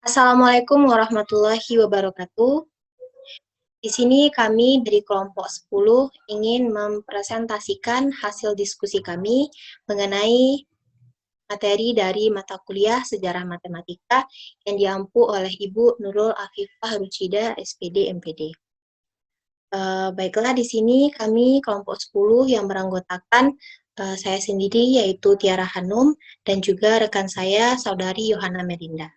Assalamualaikum warahmatullahi wabarakatuh. Di sini kami dari kelompok 10 ingin mempresentasikan hasil diskusi kami mengenai materi dari mata kuliah Sejarah Matematika yang diampu oleh Ibu Nurul Afifah Ruchida, SPD, MPD. Baiklah, di sini kami kelompok 10 yang beranggotakan saya sendiri yaitu Tiara Hanum dan juga rekan saya Saudari Yohana Melinda.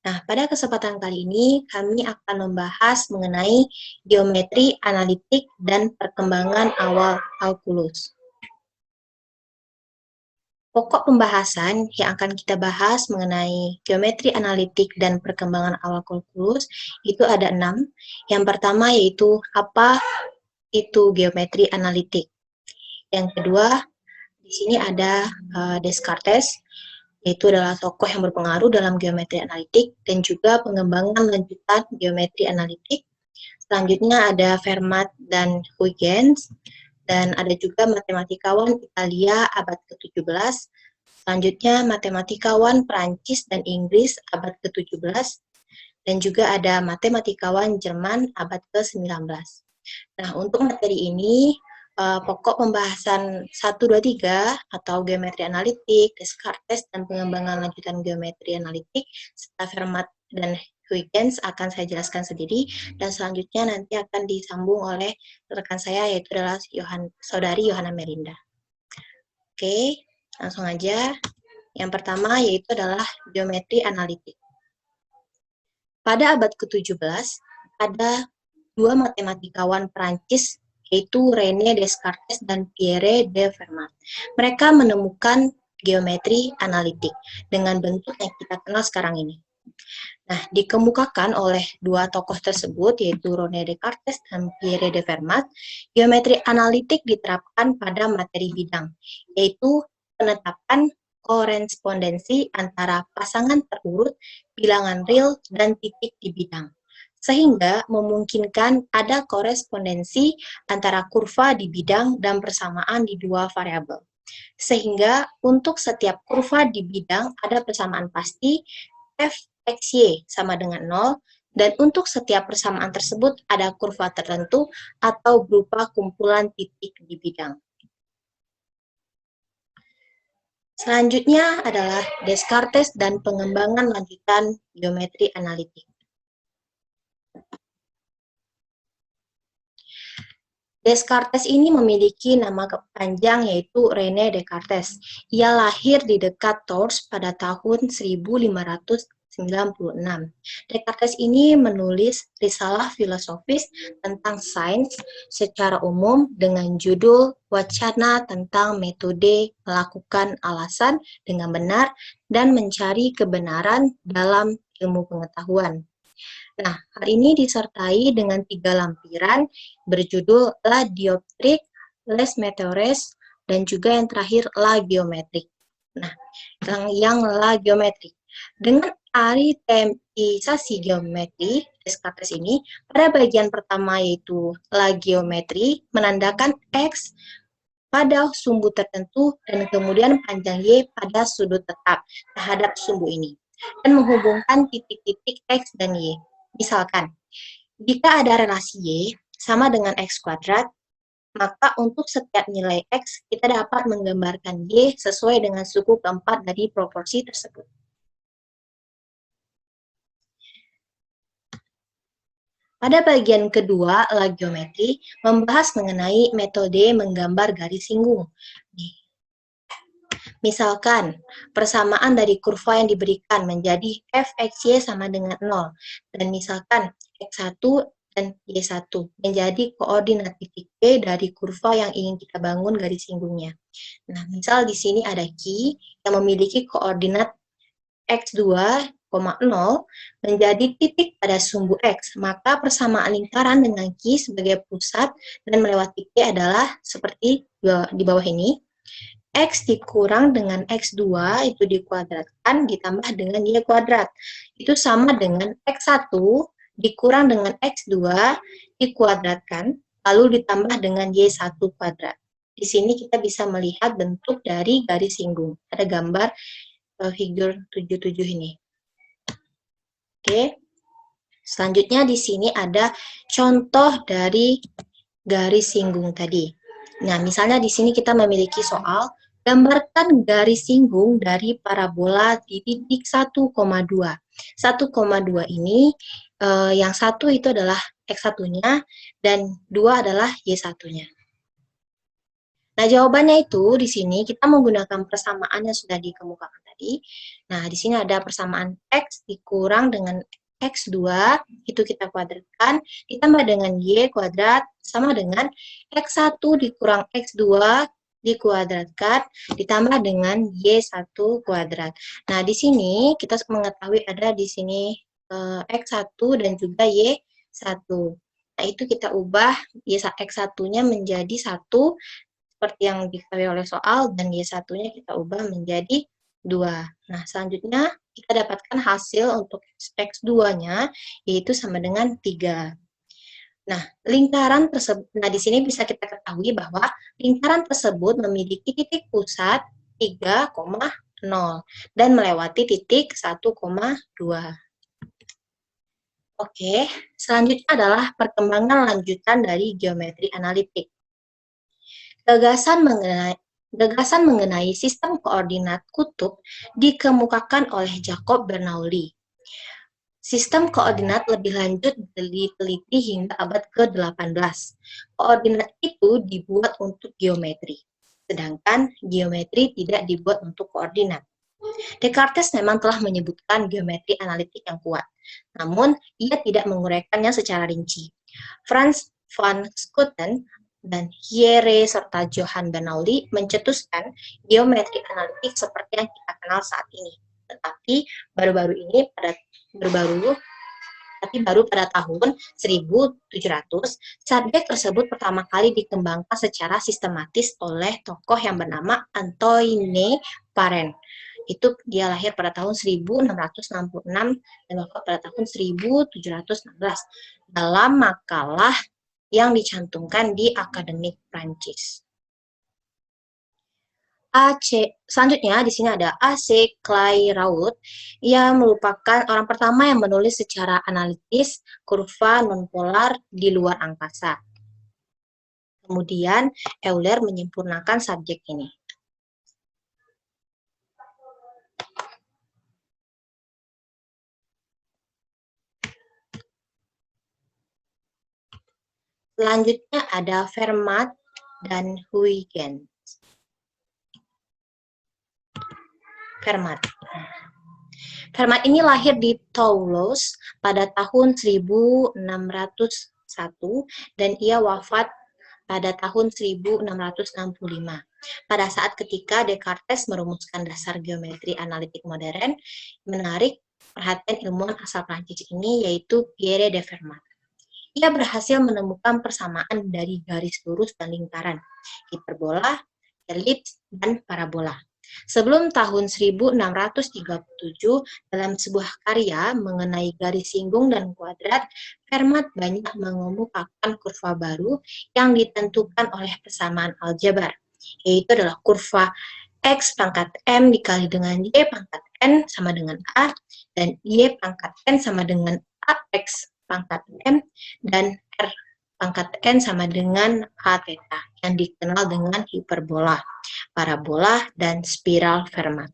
Nah, pada kesempatan kali ini kami akan membahas mengenai geometri analitik dan perkembangan awal kalkulus. Pokok pembahasan yang akan kita bahas mengenai geometri analitik dan perkembangan awal kalkulus itu ada 6. Yang pertama yaitu apa itu geometri analitik. Yang kedua, di sini ada Descartes, yaitu adalah tokoh yang berpengaruh dalam geometri analitik dan juga pengembangan lanjutan geometri analitik. Selanjutnya ada Fermat dan Huygens, dan ada juga matematikawan Italia abad ke-17. Selanjutnya matematikawan Prancis dan Inggris abad ke-17, dan juga ada matematikawan Jerman abad ke-19. Nah, untuk materi ini, pokok pembahasan 1, 2, 3 atau geometri analitik, Descartes, dan pengembangan lanjutan geometri analitik, serta Fermat dan Huygens akan saya jelaskan sendiri, dan selanjutnya nanti akan disambung oleh rekan saya, yaitu adalah Saudari Yohana Melinda. Oke, langsung aja. Yang pertama yaitu adalah geometri analitik. Pada abad ke-17, ada dua matematikawan Prancis, yaitu René Descartes dan Pierre de Fermat. Mereka menemukan geometri analitik dengan bentuk yang kita kenal sekarang ini. Nah, dikemukakan oleh dua tokoh tersebut, yaitu René Descartes dan Pierre de Fermat, geometri analitik diterapkan pada materi bidang, yaitu penetapan korespondensi antara pasangan terurut, bilangan real, dan titik di bidang, sehingga memungkinkan ada korespondensi antara kurva di bidang dan persamaan di dua variabel. Sehingga untuk setiap kurva di bidang ada persamaan pasti, f(x,y) sama dengan 0, dan untuk setiap persamaan tersebut ada kurva tertentu atau berupa kumpulan titik di bidang. Selanjutnya adalah Descartes dan pengembangan lanjutan geometri analitik. Descartes ini memiliki nama panjang yaitu René Descartes. Ia lahir di dekat Tours pada tahun 1596. Descartes ini menulis risalah filosofis tentang sains secara umum dengan judul Wacana tentang Metode Melakukan Alasan dengan Benar dan Mencari Kebenaran dalam Ilmu Pengetahuan. Nah, hal ini disertai dengan 3 lampiran berjudul La Dioptrique, Les Meteores, dan juga yang terakhir La Geometrik. Nah, yang La Geometrik. Dengan aritmetisasi geometri, Descartes ini, pada bagian pertama yaitu La Geometri, menandakan X pada sumbu tertentu dan kemudian panjang Y pada sudut tetap terhadap sumbu ini, dan menghubungkan titik-titik X dan Y. Misalkan, jika ada relasi Y sama dengan X kuadrat, maka untuk setiap nilai X, kita dapat menggambarkan Y sesuai dengan suku keempat dari proporsi tersebut. Pada bagian kedua, La Geometri membahas mengenai metode menggambar garis singgung. Misalkan, persamaan dari kurva yang diberikan menjadi f(x,y) sama dengan 0. Dan misalkan, x1 dan y1 menjadi koordinat titik P dari kurva yang ingin kita bangun garis singgungnya. Nah, misal di sini ada Q yang memiliki koordinat x2, 0 menjadi titik pada sumbu X, maka persamaan lingkaran dengan Q sebagai pusat dan melewati P adalah seperti di bawah ini. X dikurang dengan X2 itu dikuadratkan ditambah dengan Y kuadrat. Itu sama dengan X1 dikurang dengan X2 dikuadratkan lalu ditambah dengan Y1 kuadrat. Di sini kita bisa melihat bentuk dari garis singgung. Ada gambar figur 77 ini. Oke. Selanjutnya di sini ada contoh dari garis singgung tadi. Nah, misalnya di sini kita memiliki soal, gambarkan garis singgung dari parabola di titik 1,2. 1,2 ini, yang satu itu adalah X1-nya, dan 2 adalah Y1-nya. Nah, jawabannya itu di sini kita menggunakan persamaan yang sudah dikemukakan tadi. Nah, di sini ada persamaan X dikurang dengan X2, itu kita kuadratkan, ditambah dengan Y kuadrat, sama dengan X1 dikurang X2 dikuadratkan, ditambah dengan Y1 kuadrat. Nah, di sini kita mengetahui ada di sini X1 dan juga Y1. Nah, itu kita ubah X1-nya menjadi 1, seperti yang diketahui oleh soal, dan Y1-nya kita ubah menjadi 2. Nah, selanjutnya kita dapatkan hasil untuk X2-nya, yaitu sama dengan 3. Nah, lingkaran tersebut, nah di sini bisa kita ketahui bahwa lingkaran tersebut memiliki titik pusat 3,0 dan melewati titik 1,2. Oke, selanjutnya adalah perkembangan lanjutan dari geometri analitik. Gagasan mengenai sistem koordinat kutub dikemukakan oleh Jacob Bernoulli. Sistem koordinat lebih lanjut diteliti hingga abad ke-18. Koordinat itu dibuat untuk geometri, sedangkan geometri tidak dibuat untuk koordinat. Descartes memang telah menyebutkan geometri analitik yang kuat, namun ia tidak menguraikannya secara rinci. Franz van Schooten dan Hiere serta Johann Bernoulli mencetuskan geometri analitik seperti yang kita kenal saat ini. Tetapi baru pada tahun 1700, subjek tersebut pertama kali dikembangkan secara sistematis oleh tokoh yang bernama Antoine Parent. Itu dia lahir pada tahun 1666 dan wafat pada tahun 1716 dalam makalah yang dicantumkan di Akademik Prancis. Selanjutnya di sini ada A.C. Clairaut. Ia merupakan orang pertama yang menulis secara analitis kurva nonpolar di luar angkasa. Kemudian Euler menyempurnakan subjek ini. Selanjutnya ada Fermat dan Huygens. Fermat ini lahir di Toulouse pada tahun 1601 dan ia wafat pada tahun 1665. Pada saat ketika Descartes merumuskan dasar geometri analitik modern, menarik perhatian ilmuwan asal Prancis ini yaitu Pierre de Fermat. Ia berhasil menemukan persamaan dari garis lurus dan lingkaran, hiperbola, elips, dan parabola. Sebelum tahun 1637, dalam sebuah karya mengenai garis singgung dan kuadrat, Fermat banyak mengemukakan kurva baru yang ditentukan oleh persamaan aljabar, yaitu adalah kurva X pangkat M dikali dengan Y pangkat N sama dengan A, dan Y pangkat N sama dengan AX pangkat M, dan R pangkat N sama dengan A theta, yang dikenal dengan hiperbola, parabola, dan spiral Fermat.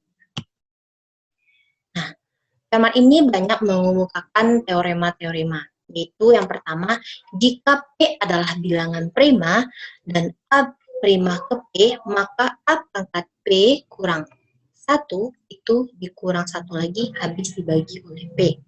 Nah, Fermat ini banyak mengemukakan teorema-teorema, yaitu yang pertama, jika P adalah bilangan prima dan A prima ke P, maka A pangkat P kurang 1 itu dikurang 1 lagi habis dibagi oleh P.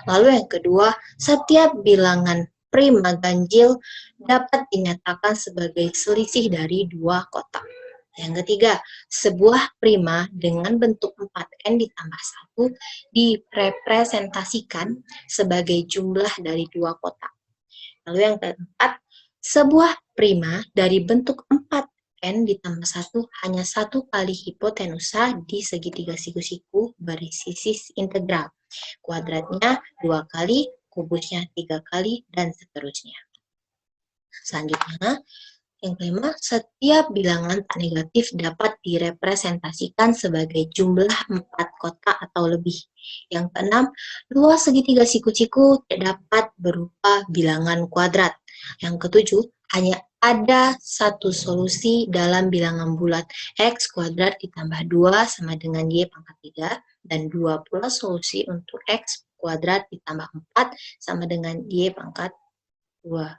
Lalu yang kedua, setiap bilangan prima ganjil dapat dinyatakan sebagai selisih dari dua kotak. Yang ketiga, sebuah prima dengan bentuk 4n ditambah 1 direpresentasikan sebagai jumlah dari dua kotak. Lalu yang keempat, sebuah prima dari bentuk 4n ditambah 1 hanya 1 kali hipotenusa di segitiga siku-siku bersisi integral. Kuadratnya 2 kali, kubusnya 3 kali, dan seterusnya. Selanjutnya, Yang kelima, setiap bilangan tak negatif dapat direpresentasikan sebagai jumlah 4 kotak atau lebih. Yang keenam, luas segitiga siku-siku dapat berupa bilangan kuadrat. Yang ketujuh, hanya ada satu solusi dalam bilangan bulat. X kuadrat ditambah 2 sama dengan Y pangkat 3, dan 2 pula solusi untuk X kuadrat ditambah 4 sama dengan Y pangkat 2.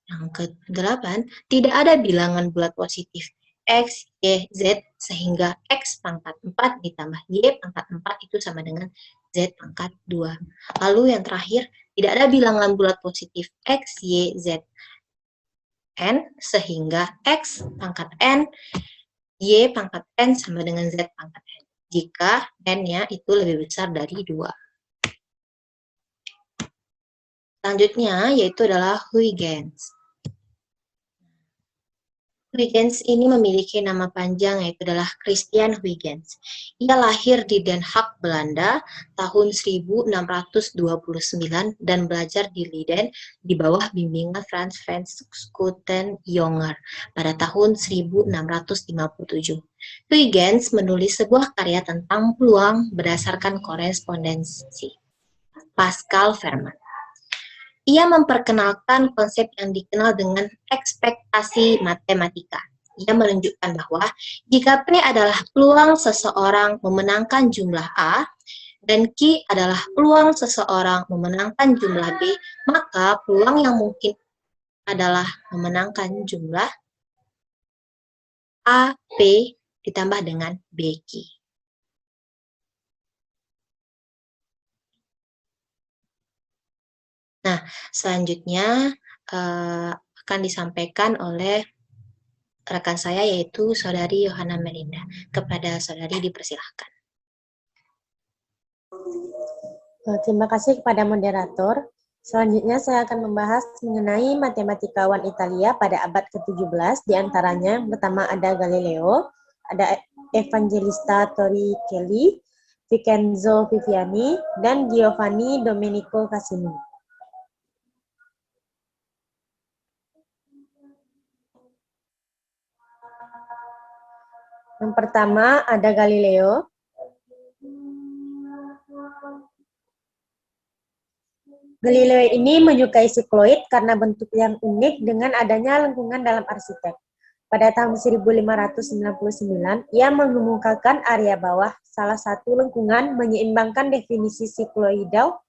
Yang ke-8, tidak ada bilangan bulat positif X, Y, Z, sehingga X pangkat 4 ditambah Y pangkat 4 itu sama dengan Z pangkat 2. Lalu yang terakhir, tidak ada bilangan bulat positif X, Y, Z, N, sehingga X pangkat N, Y pangkat N sama dengan Z pangkat N, jika N-nya itu lebih besar dari 2. Selanjutnya, yaitu adalah Huygens. Huygens ini memiliki nama panjang, yaitu adalah Christian Huygens. Ia lahir di Den Haag, Belanda, tahun 1629 dan belajar di Leiden di bawah bimbingan Frans van Schooten-Jonger pada tahun 1657. Huygens menulis sebuah karya tentang peluang berdasarkan korespondensi, Pascal Fermat. Ia memperkenalkan konsep yang dikenal dengan ekspektasi matematika. Ia menunjukkan bahwa jika P adalah peluang seseorang memenangkan jumlah A, dan Q adalah peluang seseorang memenangkan jumlah B, maka peluang yang mungkin adalah memenangkan jumlah A, P ditambah dengan B, Q. Nah, selanjutnya akan disampaikan oleh rekan saya, yaitu Saudari Yohana Melinda. Kepada Saudari dipersilahkan. Terima kasih kepada moderator. Selanjutnya saya akan membahas mengenai matematikawan Italia pada abad ke-17. Di antaranya pertama ada Galileo, ada Evangelista Torricelli, Vincenzo Viviani, dan Giovanni Domenico Cassini. Yang pertama ada Galileo. Galileo ini menyukai sikloid karena bentuk yang unik dengan adanya lengkungan dalam arsitek. Pada tahun 1599, ia mengemukakan area bawah salah satu lengkungan menyeimbangkan definisi sikloidal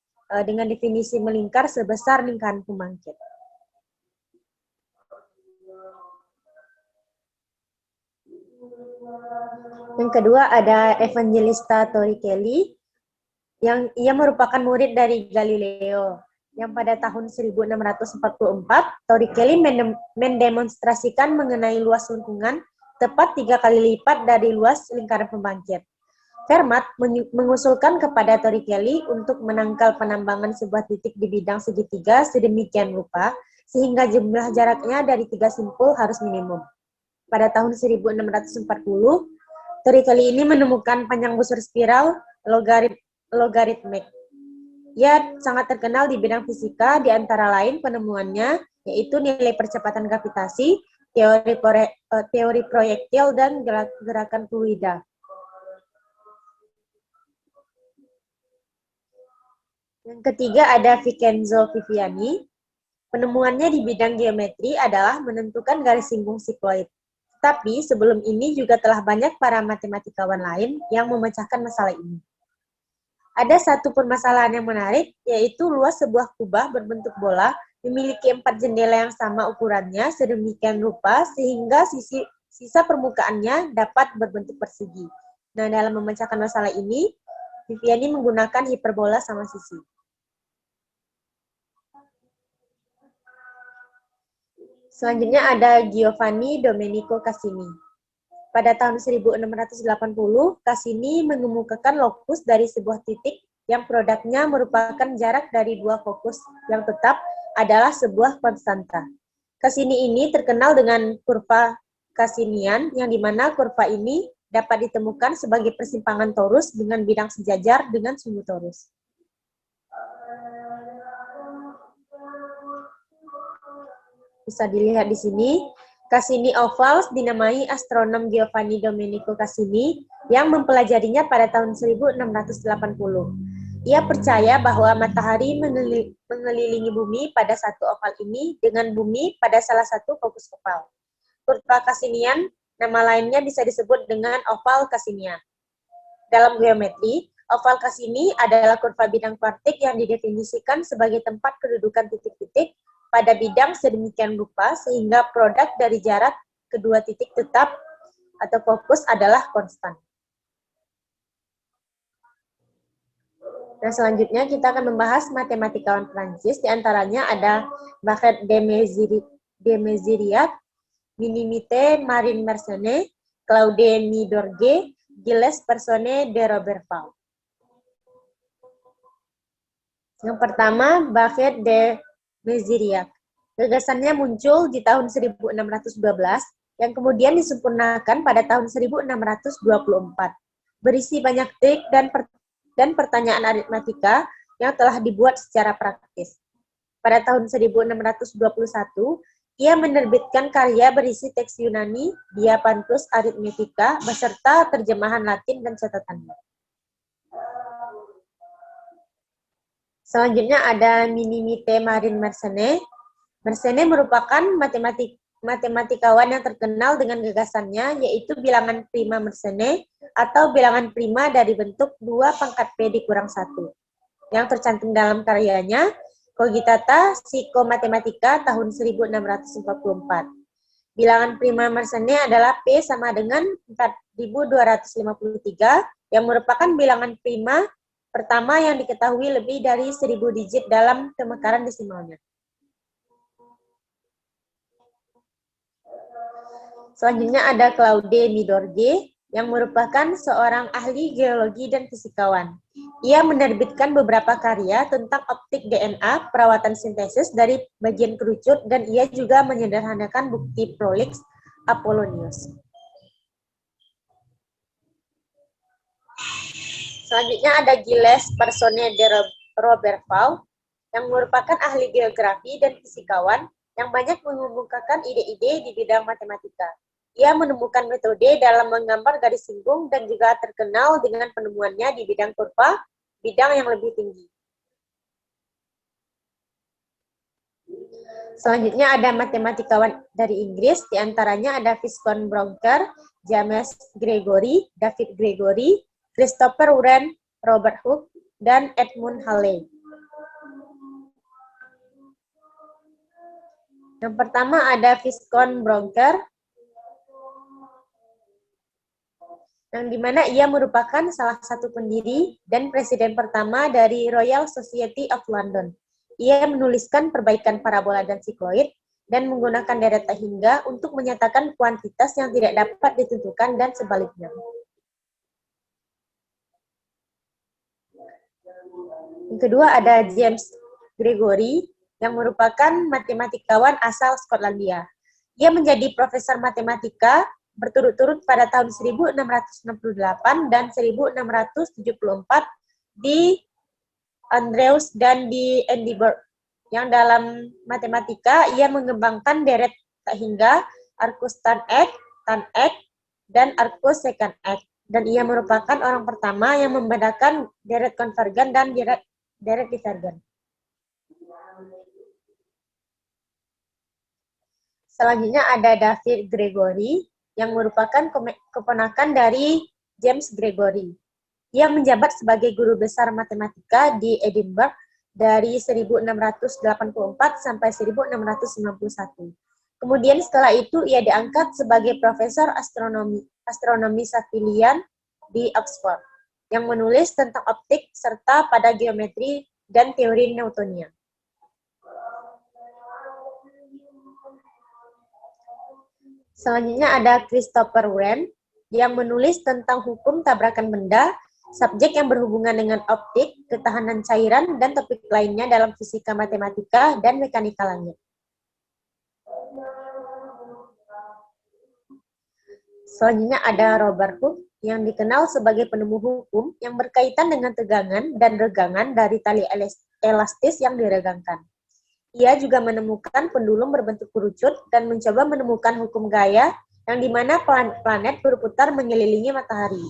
dengan definisi melingkar sebesar lingkaran pembangkit. Yang kedua ada Evangelista Torricelli, yang ia merupakan murid dari Galileo, yang pada tahun 1644, Torricelli mendemonstrasikan mengenai luas lengkungan tepat 3 kali lipat dari luas lingkaran pembangkit. Fermat mengusulkan kepada Torricelli untuk menangkal penambangan sebuah titik di bidang segitiga sedemikian rupa, sehingga jumlah jaraknya dari 3 simpul harus minimum. Pada tahun 1640, Torricelli ini menemukan panjang busur spiral logaritmik. Ia sangat terkenal di bidang fisika, di antara lain penemuannya yaitu nilai percepatan gravitasi, teori proyektil, dan gerakan fluida. Yang ketiga ada Vincenzo Viviani. Penemuannya di bidang geometri adalah menentukan garis singgung sikloid. Tapi sebelum ini juga telah banyak para matematikawan lain yang memecahkan masalah ini. Ada satu permasalahan yang menarik, yaitu luas sebuah kubah berbentuk bola memiliki 4 jendela yang sama ukurannya sedemikian rupa sehingga sisa permukaannya dapat berbentuk persegi. Nah, dalam memecahkan masalah ini, Viviani menggunakan hiperbola sama sisi. Selanjutnya ada Giovanni Domenico Cassini. Pada tahun 1680, Cassini mengemukakan lokus dari sebuah titik yang produknya merupakan jarak dari 2 fokus yang tetap adalah sebuah konstanta. Cassini ini terkenal dengan kurva Cassinian, yang dimana kurva ini dapat ditemukan sebagai persimpangan torus dengan bidang sejajar dengan sumbu torus. Bisa dilihat di sini. Cassini ovals dinamai astronom Giovanni Domenico Cassini yang mempelajarinya pada tahun 1680. Ia percaya bahwa matahari mengelilingi bumi pada satu oval ini dengan bumi pada salah satu fokus oval. Kurva Cassinian, nama lainnya bisa disebut dengan oval Cassinian. Dalam geometri, oval Cassini adalah kurva bidang kuartik yang didefinisikan sebagai tempat kedudukan titik-titik pada bidang sedemikian rupa sehingga produk dari jarak kedua titik tetap atau fokus adalah konstan. Nah, selanjutnya kita akan membahas matematikawan Prancis, diantaranya ada Bachet de Meziriac, Minimite Marine Mersenne, Claude Nidorge, Gilles Personne de Roberval. Yang pertama, Bachet de Meziriac. Gagasannya muncul di tahun 1612 yang kemudian disempurnakan pada tahun 1624. Berisi banyak trik dan pertanyaan aritmatika yang telah dibuat secara praktis. Pada tahun 1621, ia menerbitkan karya berisi teks Yunani, Diapantus Arithmetica, beserta terjemahan Latin dan catatannya. Selanjutnya ada Minimite Marine Mersenne. Mersenne merupakan matematikawan yang terkenal dengan gagasannya, yaitu bilangan prima Mersenne atau bilangan prima dari bentuk 2 pangkat P dikurang 1. Yang tercantum dalam karyanya, Cogitata Psychomathematica tahun 1644. Bilangan prima Mersenne adalah P sama dengan 4253, yang merupakan bilangan prima pertama yang diketahui lebih dari 1000 digit dalam pemekaran desimalnya. Selanjutnya ada Claude Nidorge, yang merupakan seorang ahli geologi dan fisikawan. Ia menerbitkan beberapa karya tentang optik DNA, perawatan sintesis dari bagian kerucut, dan ia juga menyederhanakan bukti prolix Apollonius. Selanjutnya ada Gilles Personne de Roberval, yang merupakan ahli geografi dan fisikawan yang banyak mengemukakan ide-ide di bidang matematika. Ia menemukan metode dalam menggambar garis singgung dan juga terkenal dengan penemuannya di bidang kurva, bidang yang lebih tinggi. Selanjutnya ada matematikawan dari Inggris, diantaranya ada Viscount Broncker, James Gregory, David Gregory, Christopher Wren, Robert Hooke, dan Edmund Halley. Yang pertama ada Viscount Broncker, yang dimana ia merupakan salah satu pendiri dan presiden pertama dari Royal Society of London. Ia menuliskan perbaikan parabola dan sikloid dan menggunakan deret tak hingga untuk menyatakan kuantitas yang tidak dapat ditentukan dan sebaliknya. Yang kedua ada James Gregory, yang merupakan matematikawan asal Skotlandia. Ia menjadi profesor matematika berturut-turut pada tahun 1668 dan 1674 di Andrews dan di Edinburgh. Yang dalam matematika, ia mengembangkan deret tak hingga, arcus tan X, dan arcus secant X. Dan ia merupakan orang pertama yang membedakan deret konvergen dan deret divergen. Selanjutnya ada David Gregory, yang merupakan keponakan dari James Gregory. Ia menjabat sebagai guru besar matematika di Edinburgh dari 1684 sampai 1691. Kemudian setelah itu ia diangkat sebagai profesor astronomi Savilian di Oxford, yang menulis tentang optik serta pada geometri dan teori Newtonian. Selanjutnya ada Christopher Wren, yang menulis tentang hukum tabrakan benda, subjek yang berhubungan dengan optik, ketahanan cairan, dan topik lainnya dalam fisika matematika dan mekanika langit. Selanjutnya ada Robert Hooke, yang dikenal sebagai penemu hukum yang berkaitan dengan tegangan dan regangan dari tali elastis yang diregangkan. Ia juga menemukan pendulum berbentuk kerucut dan mencoba menemukan hukum gaya yang dimana planet berputar mengelilingi matahari.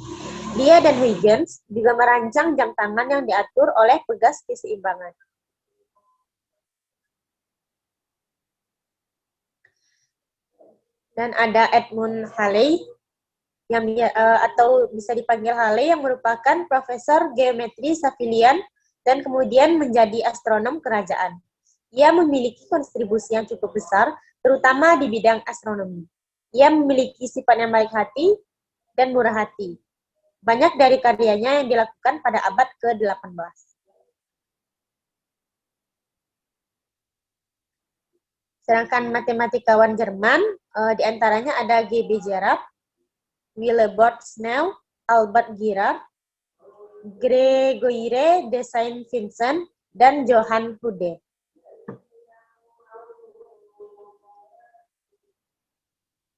Dia dan Huygens juga merancang jam tangan yang diatur oleh pegas keseimbangan. Dan ada Edmund Halley yang atau bisa dipanggil Halley yang merupakan profesor geometri Savilian dan kemudian menjadi astronom kerajaan. Ia memiliki kontribusi yang cukup besar, terutama di bidang astronomi. Ia memiliki sifat yang baik hati dan murah hati. Banyak dari karyanya yang dilakukan pada abad ke-18. Sedangkan matematikawan Jerman, diantaranya ada G.B. Dirac, Willibald Snell, Albert Girard, Gregoire de Saint-Vincent, dan Johann Hude.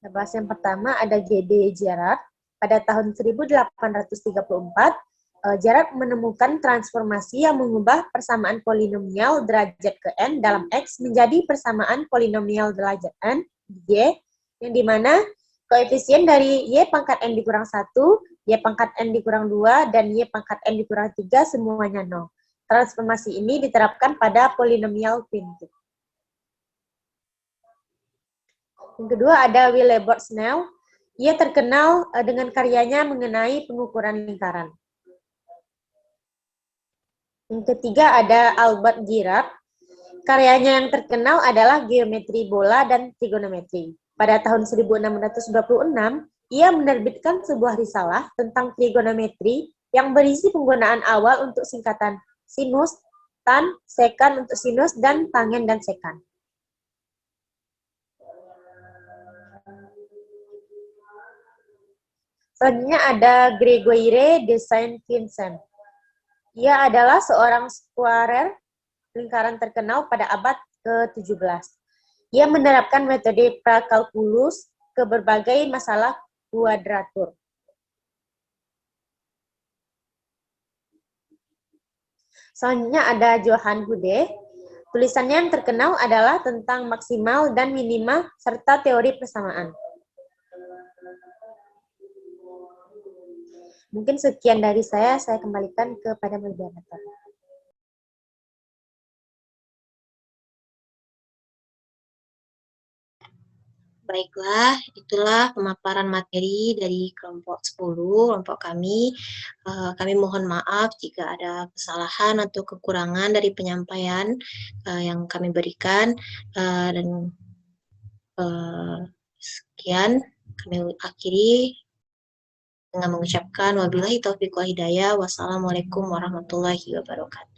Bahas yang pertama ada G.B. Dirac. Pada tahun 1834, Dirac menemukan transformasi yang mengubah persamaan polinomial derajat ke n dalam X menjadi persamaan polinomial derajat n Y, yang dimana koefisien dari Y pangkat n dikurang 1, Y pangkat n dikurang 2, dan Y pangkat n dikurang 3 semuanya 0. Transformasi ini diterapkan pada polinomial primitif. Yang kedua ada Willibald Snell. Ia terkenal dengan karyanya mengenai pengukuran lingkaran. Yang ketiga ada Albert Girard. Karyanya yang terkenal adalah geometri bola dan trigonometri. Pada tahun 1626, ia menerbitkan sebuah risalah tentang trigonometri yang berisi penggunaan awal untuk singkatan sinus, tan, sekan untuk sinus, dan tangen dan sekan. Selanjutnya ada Gregoire de Saint-Vincent. Ia adalah seorang squarer lingkaran terkenal pada abad ke-17. Ia menerapkan metode prakalkulus ke berbagai masalah kuadratur. Selanjutnya ada Johann Hude. Tulisannya yang terkenal adalah tentang maksimal dan minima serta teori persamaan. Mungkin sekian dari saya kembalikan kepada moderator. Baiklah, itulah pemaparan materi dari kelompok 10, kelompok kami. Kami mohon maaf jika ada kesalahan atau kekurangan dari penyampaian yang kami berikan. Dan sekian, kami akhiri dengan mengucapkan wabillahi taufiq wal hidayah. Wassalamualaikum warahmatullahi wabarakatuh.